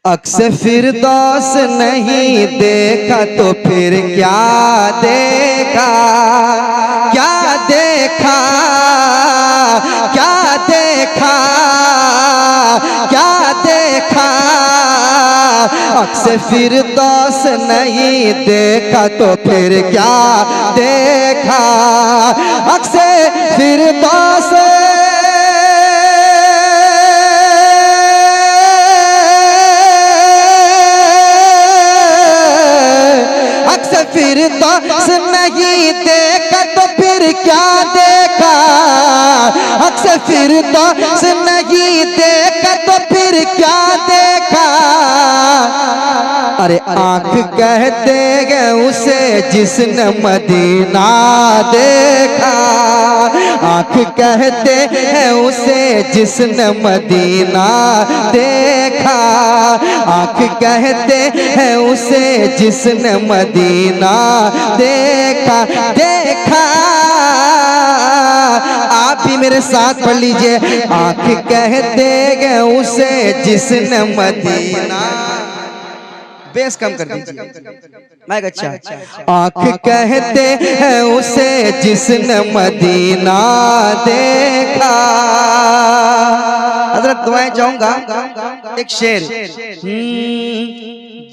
अक्स फिरदौस नहीं देखा तो फिर क्या देखा, क्या देखा, क्या देखा, क्या देखा। अक्स फिरदौस नहीं देखा तो फिर क्या देखा। अक्स फिरदौस फिरदौस नहीं देखा तो फिर क्या देखा। अक्स फिरदौस नहीं देखा तो फिर क्या देखा। अरे आँख कहते हैं उसे जिसने मदीना देखा। आँख कहते हैं उसे जिसने मदीना देखा। आँख कहते हैं उसे जिसने मदीना देखा। देखा आप भी मेरे साथ पढ़ लीजिए। आँख कहते हैं उसे जिसने मदीना, बेस कम कर दीजिए माइक। अच्छा, आँख कहते हैं उसे जिसने मदीना देखा। हज़रत दुआएं चाहूंगा, एक शेर।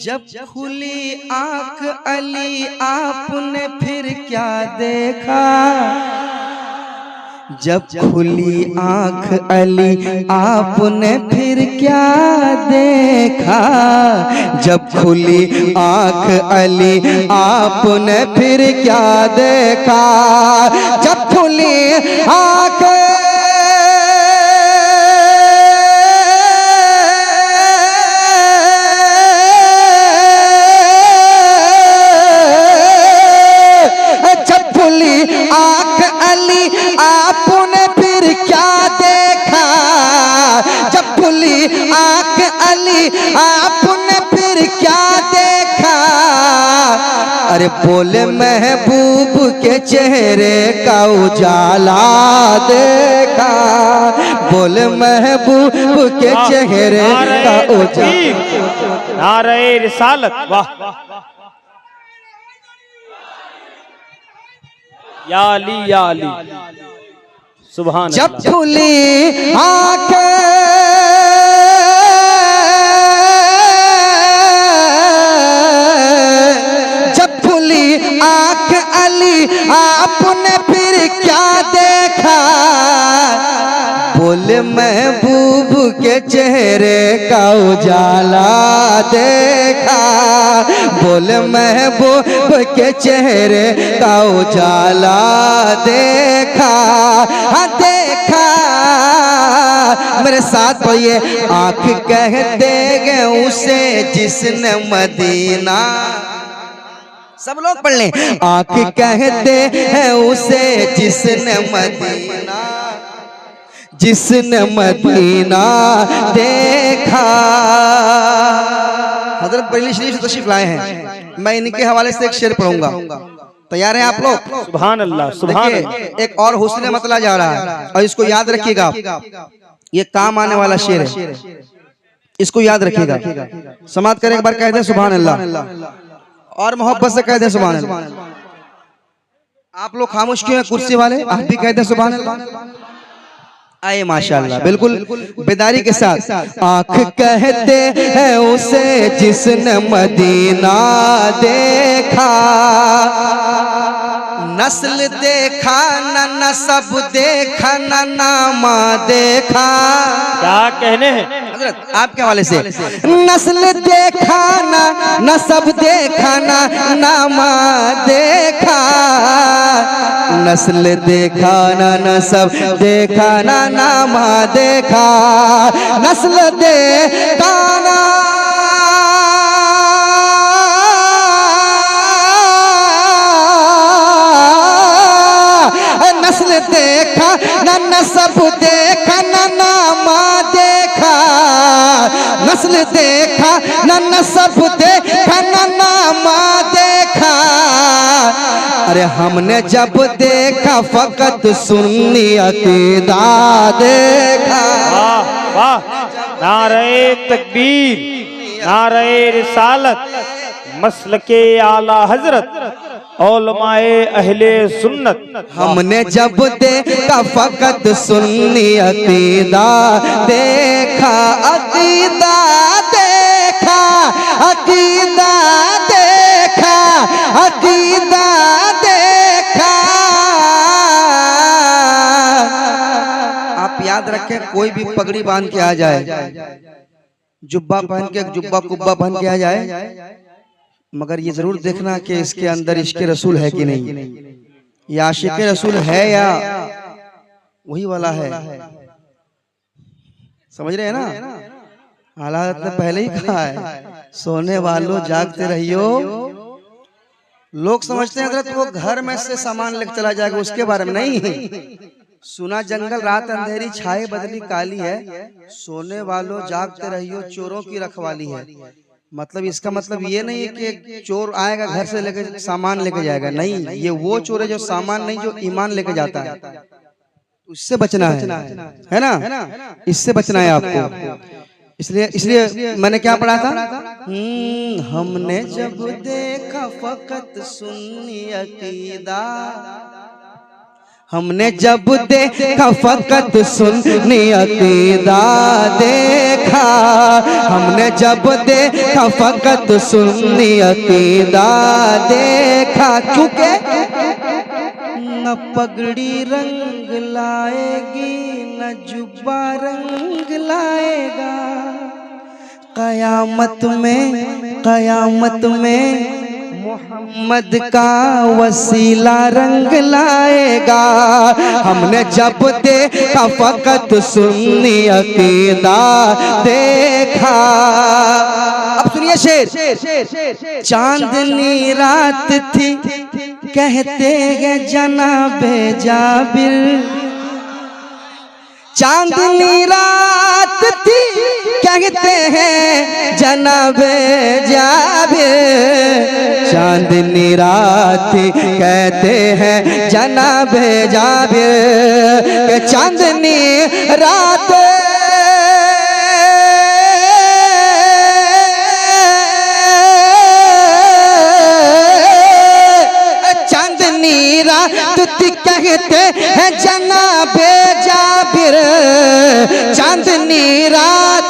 जब खुली आँख अली आपने फिर क्या देखा। जब खुली आँख अली आपने फिर क्या देखा। जब खुली आँख अली आपने फिर क्या देखा। जब खुली आँख आपने फिर क्या देखा। जब खुली आँख अली आपने फिर क्या देखा। अरे बोले महबूब के चेहरे का उजाला देखा। बोले महबूब के चेहरे का उजाला। नारे रिसालत, वाह। या अली या अली, सुभान। जब खुली आँखें जब खुली आँख अली आपने फिर क्या देखा। बोले महबूब के चेहरे का उजाला देखा। बोले महबूब के चेहरे का उजाला देखा। हाँ देखा, मेरे साथ पढ़िए। आँख कहते हैं उसे जिसने मदीना, सब लोग पढ़ लें। आँख कहते हैं उसे जिसने मदीना, जिसने मदीना देखा। हजरत बरेली शरीफ से तशरीफ लाए हैं, मैं इनके हवाले से एक शेर पढ़ूंगा। तैयार हैं आप लोग? सुभान अल्लाह, सुभान अल्लाह। एक और हुस्न मतला जा रहा है और इसको याद रखिएगा, ये काम आने वाला शेर है, इसको याद रखिएगा। समाप्त करें, एक बार कह दे सुभान अल्लाह और मोहब्बत से कह दे सुभान अल्लाह। आप लोग खामोश क्यों हैं कुर्सी वाले? आप भी कह दे सुभान अल्लाह। आए माशाअल्लाह, बिल्कुल बेदारी के साथ। आँख कहते हैं उसे जिसने मदीना देखा। नस्ल देखा न नसब देखा न नामा देखा। क्या कहने हैं हजरत आपके हवाले से? नस्ल देखा न नसब देखा न नामा देखा। नस्ल देखा न नसब देखा न नामा देखा। नस्ल देखा न नस्ल देखा न नसब देखा न नामा देखा। नस्ल देखा न नसब देखा न नामा देखा। अरे हमने जब देखा फकत सुन्नी अकीदा देखा। वाह वाह, नारे तकबीर। नारे रिसालत मसलके आला हजरत औलमाए अहले सुन्नत। हमने जब देखा फकत सुन्नी अकीदा देखा, अकीदा देखा, अकीदा देखा, अकीदा देखा। आप याद रखें, कोई भी पगड़ी बांध के आ जाए, जुब्बा पहन के, जुब्बा कुब्बा पहन के आ जाए, मगर ये जरूर देखना कि इसके अंदर इश्क रसूल है कि नहीं, या आशिक रसूल है या वही वाला है। समझ रहे हैं ना? हालात ने पहले ही कहा है, सोने वालों जागते रहियो। लोग समझते हैं हजरत वो घर में से सामान लेकर चला जाएगा, उसके बारे में नहीं। सुना जंगल रात अंधेरी छाए बदली काली है, सोने वालों जागते रहियो चोरों की रखवाली है। मतलब इसका मतलब ये नहीं है कि एक चोर आएगा घर से लेकर सामान लेके जाएगा, नहीं, ये वो चोर है जो सामान नहीं, जो ईमान लेके जाता है। उससे बचना है ना, इससे बचना है आपको। इसलिए मैंने क्या पढ़ा था, हमने जब देखा फकत सुन्नी अकीदा, हमने जब देखा फकत सुन्नी अकीदा देखा, हमने जब देखा फकत सुन्नी अकीदा देखा। चूंकि न पगड़ी रंग लाएगी न जुब्बा रंग लाएगा, कयामत में मोहम्मद का वसीला रंग लाएगा। हमने जब देखा फकत सुन्नी अकीदा देखा। अब सुनिए शेर। चांदनी रात थी कहते हैं जनाबे जाबिर, चांदनी रात थी कहते हैं जनाबे जाबिर, चांदनी रात कहते हैं जनाबे जाबिर, चांदनी रात कहते हैं जनाबे जाबिर, चांदनी रात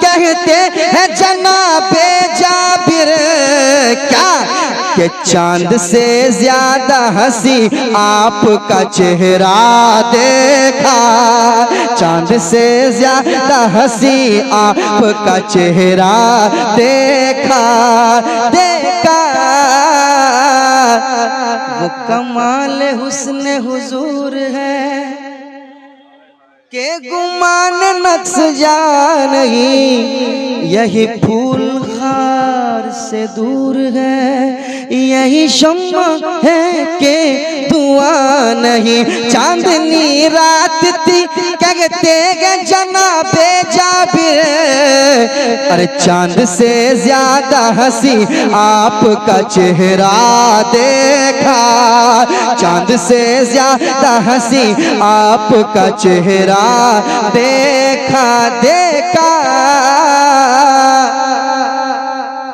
कहते हैं जनाबे जाबिर। क्या कि चांद से ज्यादा हंसी आपका चेहरा देखा, चांद से ज्यादा हंसी आपका चेहरा देखा देखा। वो कमाल हुस्न हुजूर है के गुमान नक्श जा नहीं, यही फूल खार से दूर है, यही शम्मा है के धुआं नहीं। चांदनी रात थी कहते हैं जनाबे जाबिर, अरे चांद से ज्यादा हंसी आपका चेहरा देखा, चांद से ज्यादा हंसी आपका चेहरा देखा देखा।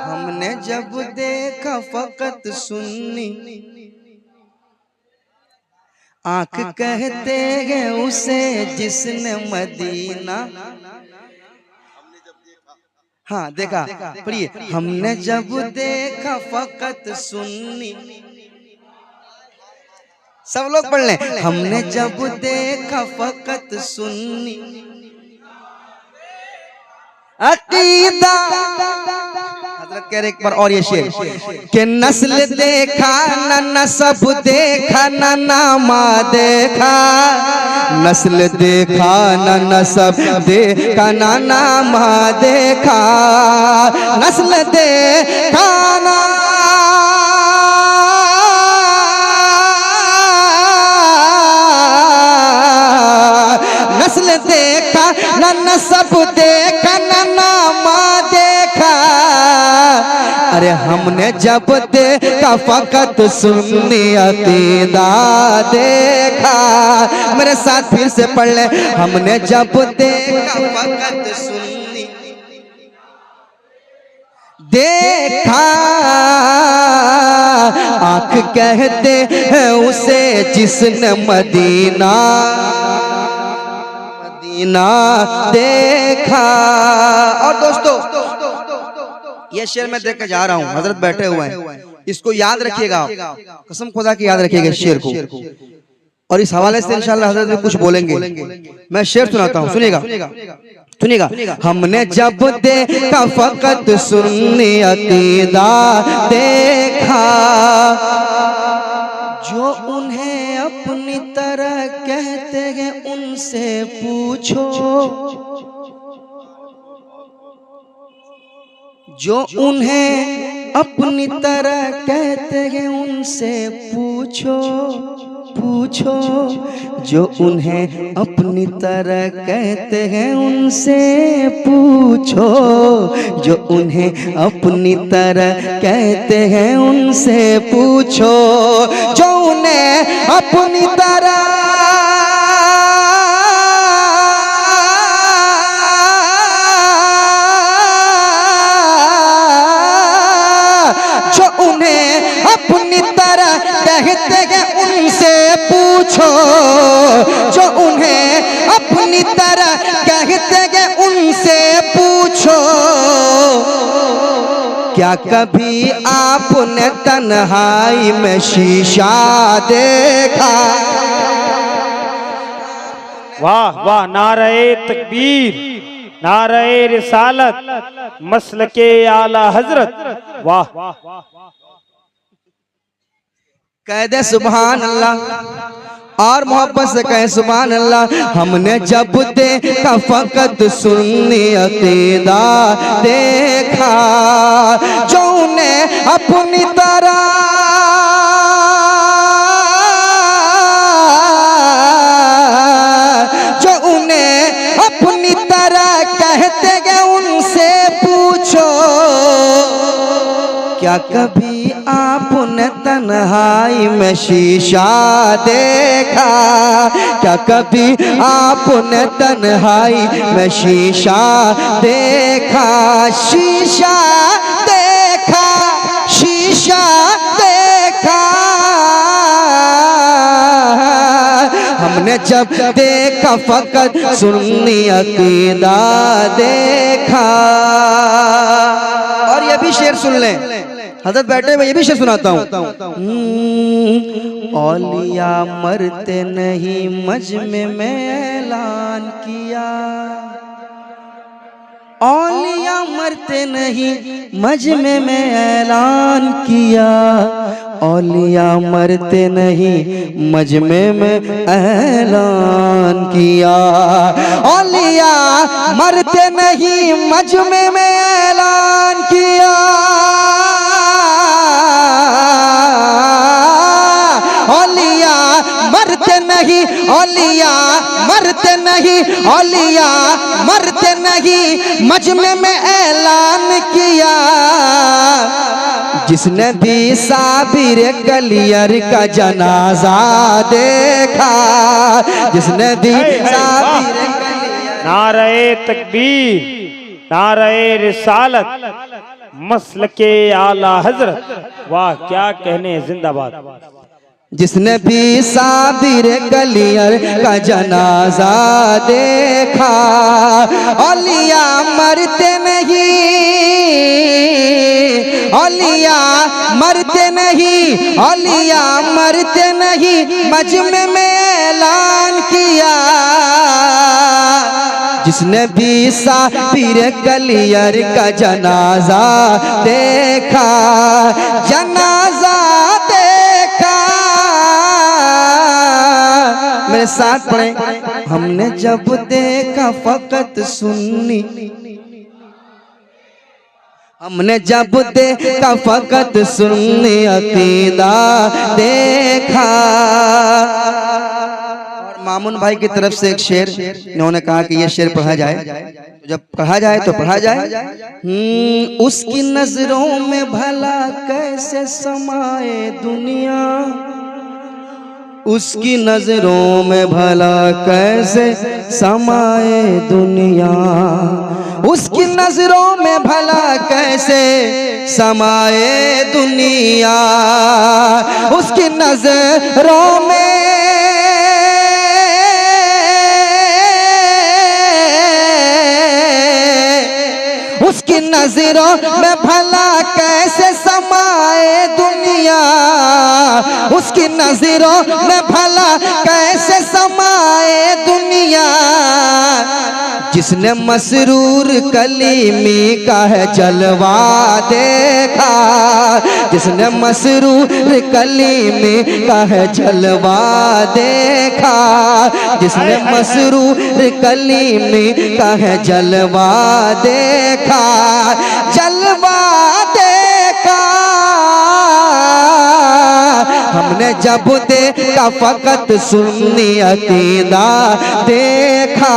हमने जब देखा फकत सुन्नी, आंख कहते हैं उसे जिसने मदीना, हाँ देखा, पढ़िए। हमने जब देखा फकत सुन्नी, सब लोग पढ़ लें। हमने जब देखा फकत सुन्नी अकीदा, हजरत कह रहे एक बार और ये शेर कि नस्ल देखा न नसब देखा न नामा देखा, नस्ल देखा न नसब देखा न नामा देखा, नस्ल देखा न नस्ल देखा न नसब देखा न नामा देखा, अरे हमने जब देखा फकत सुन्नी अकीदा देखा। मेरे साथ फिर से पढ़ ले। हमने जब देखा फकत सुन्नी देखा, आंख कहते हैं उसे जिसने मदीना मदीना देखा। और दोस्तों ये शेर मैं देख के जा रहा हूँ, हजरत बैठे हुए हैं, इसको याद रखिएगा, कसम खुदा की याद रखिएगा इस शेर को। और इस हवाले से इंशाअल्लाह हजरत में कुछ बोलेंगे। मैं शेर सुनाता हूँ, सुनिएगा सुनिएगा। हमने जब देखा फकत सुन्नी अकीदा देखा, जो उन्हें अपनी तरह कहते हैं उनसे पूछो, जो उन्हें अपनी तरह कहते हैं उनसे पूछो पूछो, जो उन्हें अपनी तरह कहते हैं उनसे पूछो, जो उन्हें अपनी तरह कहते हैं उनसे पूछो, जो उन्हें अपनी तरह अपनी तरह कहते हैं उनसे पूछो, जो उन्हें अपनी तरह कहते हैं उनसे पूछो। क्या कभी आपने तन्हाई में शीशा देखा? वाह वाह, नारे तकबीर, नारे रिसालत, मसलके आला हजरत, वाह। कह दे सुभान अल्लाह और मोहब्बत से कहे सुभान अल्लाह। हमने जब देखा फकत सुन्नी अकीदा देखा, जो उन्हें अपनी तरह जो उन्हें अपनी तरह कहते हैं उनसे पूछो। क्या कभी आपने तन्हाई में शीशा देखा? क्या कभी आपने तन्हाई में शीशा देखा? शीशा देखा, शीशा देखा, हमने जब देखा फकत सुन्नी अकीदा देखा। और ये भी शेर सुन लें, हजरत बैठे हुए, ये भी शेर सुनाता हूँ। औलिया मरते नहीं मजमे में ऐलान किया, औलिया मरते नहीं मजमे में ऐलान किया, औलिया मरते नहीं मजमे में ऐलान किया, औलिया मरते नहीं मजमे में ऐलान किया, औलिया मरते नहीं, औलिया मरते नहीं, औलिया मरते नहीं मजमे में ऐलान किया। जिसने भी साबिर कलियर का जनाजा देखा, जिसने भी साबिर कलियर, नारे तकबीर, नारे रिसालत, मसलके आला हजरत, वाह क्या कहने, जिंदाबाद। जिसने भी साबिर कलियर का जनाजा देखा, औलिया मरते नहीं, औलिया मरते नहीं, औलिया मरते नहीं मजमे में ऐलान किया। जिसने भी साबिर कलियर का जनाजा देखा, जनाजा देखा, मेरे साथ पढ़े। हमने जब देखा फकत सुन्नी, हमने जब देखा फकत सुन्नी अकीदा देखा। और मामून भाई की तरफ से एक शेर, इन्होंने कहा कि ये शेर पढ़ा जाए, तो जब पढ़ा जाए तो पढ़ा जाए। उसकी नजरों में भला कैसे समाए दुनिया, उसकी नजरों में भला कैसे समाए दुनिया, उसकी नजरों में भला कैसे समाए दुनिया, उसकी नजरों में उसकी नजरों में भला कैसे समाए दुनिया, उसकी नजरों में भला कैसे समाए दुनिया। जिसने मसरूर कलीमी का है जलवा देखा, जिसने मसरूर कलीमी का है जलवा देखा, जिसने मसरूर कलीमी का है जलवा देखा, जलवा देखा। हमने जब देखा फकत सुन्नी अकीदा देखा,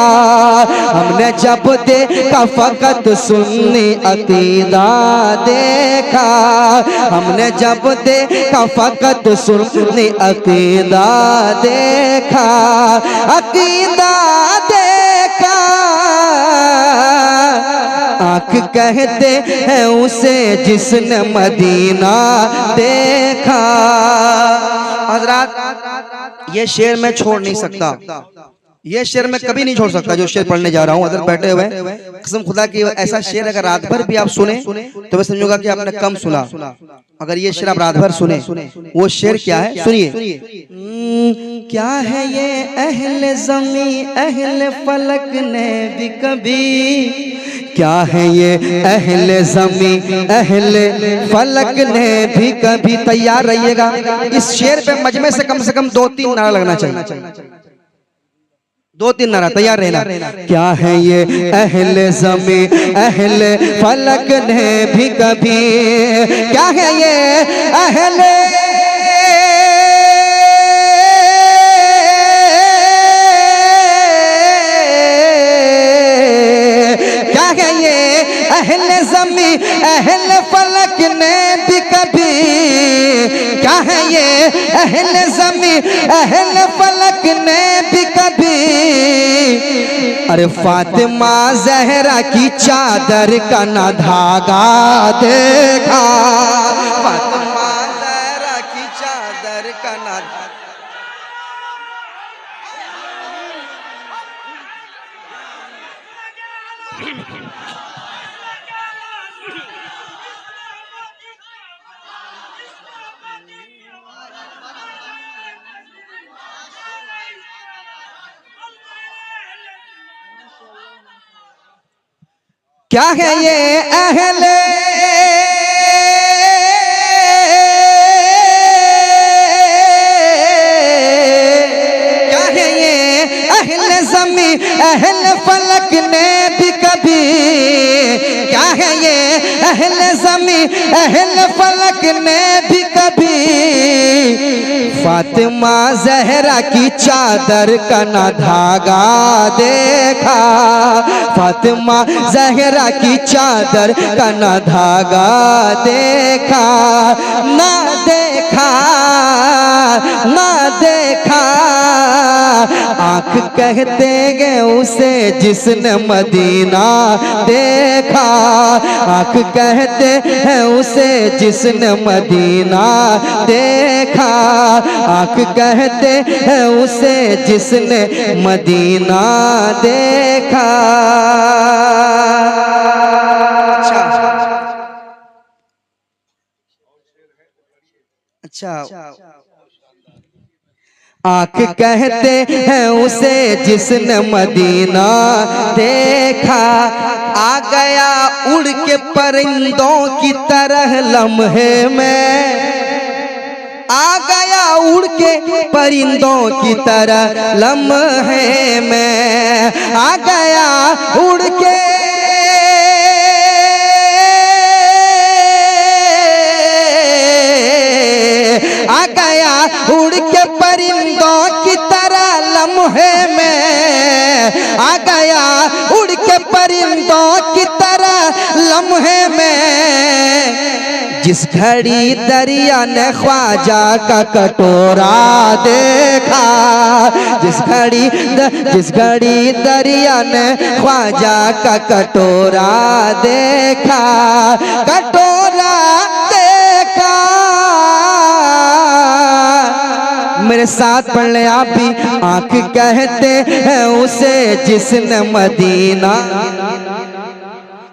हमने जब देखा फकत सुन्नी अकीदा देखा, हमने जब देखा फकत सुन्नी अकीदा देखा, अकीदा देखा। आँख कहते हैं उसे जिसने मदीना देखा। हज़रात ये शेर मैं छोड़ नहीं सकता, ये शेर मैं कभी नहीं छोड़ सकता जो शेर पढ़ने जा रहा हूँ। अगर बैठे हुए कसम खुदा की ऐसा शेर अगर रात भर भी आप सुने तो मैं समझूंगा कि आपने कम सुना। अगर ये शेर आप रात भर सुने, वो शेर क्या है सुनिए। क्या है ये अहले ज़मी अहले फलक ने भी कभी, क्या है ये अहले ज़मी अहले फलक ने भी कभी। तैयार रहिएगा, इस शेर पे मजमे से कम 2-3 नारा लगना चाहिए, 2-3 नारा तैयार रहना। क्या है ये अहले ज़मी अहले फलक ने भी कभी, क्या है ये अहले अहले ज़मी अहले फलक ने भी कभी, क्या है ये अहले ज़मी अहले फलक ने भी कभी। अरे फातिमा ज़हरा की चादर का ना धागा देखा, फातिमा ज़हरा की चादर का ना। क्या है ये अहले क्या है ये अहले ज़मी अहले फलक ने भी कभी, क्या है ये अहले ज़मी अहले फलक ने भी कभी। फातिमा ज़हरा की चादर का ना धागा देखा, फातिमा ज़हरा की चादर का ना धागा देखा, ना देखा ना देखा। आँख कहते गए उसे जिसने मदीना देखा, आँख कहते हैं उसे जिसने मदीना देखा, आँख कहते हैं उसे जिसने मदीना देखा। अच्छा आँख कहते हैं उसे जिसने मदीना देखा, आ गया उड़ के परिंदों की तरह लम्हे में, आ गया उड़ के परिंदों की तरह लम्हे में, आ गया उड़ के आ गया उड़ के परिंदों की तरह लम्हे में, आ गया उड़ के परिंदों की तरह लम्हे में। जिस घड़ी दरिया ने ख्वाजा का कटोरा देखा, जिस घड़ी दरिया ने ख्वाजा का कटोरा देखा, कटोरा देखा। मेरे साथ पढ़ ले आप भी। आंख कहते हैं उसे जिसने मदीना,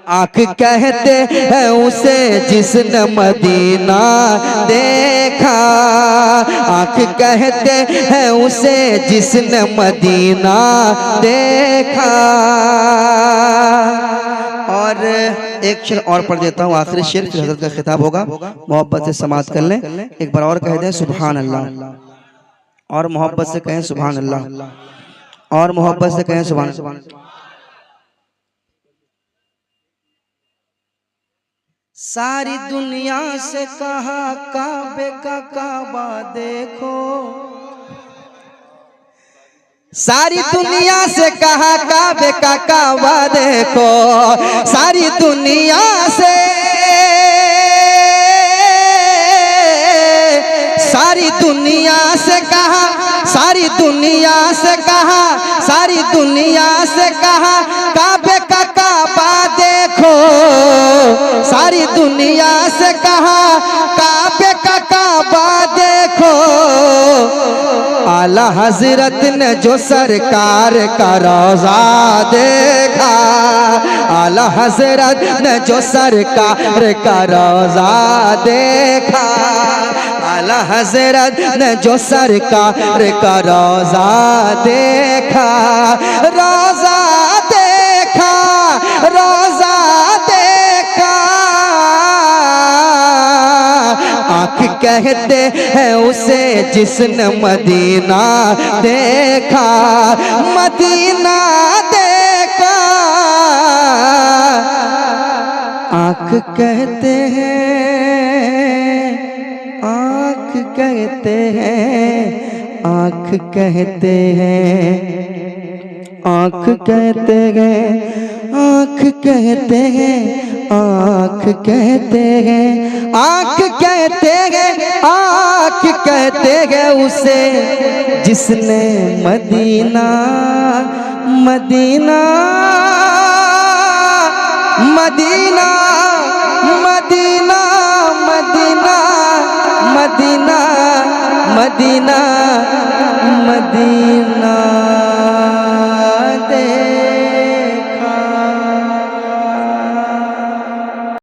आंख कहते हैं उसे जिसने मदीना देखा, आंख कहते हैं उसे जिसने मदीना देखा। और एक शेर और पढ़ देता हूँ, आखिरी शेर, फिर हजरत का खिताब होगा। मोहब्बत से समाअत कर लें, एक बार और कह दें सुभान अल्लाह, और मोहब्बत से कहें सुभान अल्लाह, और मोहब्बत से कहें सुभान अल्लाह। सारी दुनिया से कहा काबे का काबा देखो, सारी दुनिया से कहा काबे का काबा देखो, सारी दुनिया से, सारी दुनिया से कहा, सारी दुनिया से कहा, सारी दुनिया से कहा काबे का काबा देखो, सारी दुनिया से कहा काबे का काबा देखो। आला हजरत ने जो सरकार का रोजा देखा, आला हजरत ने जो सरकार का रोजा देखा, आला हजरत ने जो सरकार का रोजा देखा, रोजा देखा, रोजा देखा। आंख कहते हैं उसे जिसने मदीना देखा, मदीना देखा। आंख कहते हैं, आंख कहते हैं, आंख कहते हैं, आंख कहते हैं, आंख कहते हैं, आंख कहते हैं, आंख कहते हैं, आंख कहते हैं उसे जिसने Medina, Medina, Medina, Medina, Medina, Medina, Medina, Medina दे।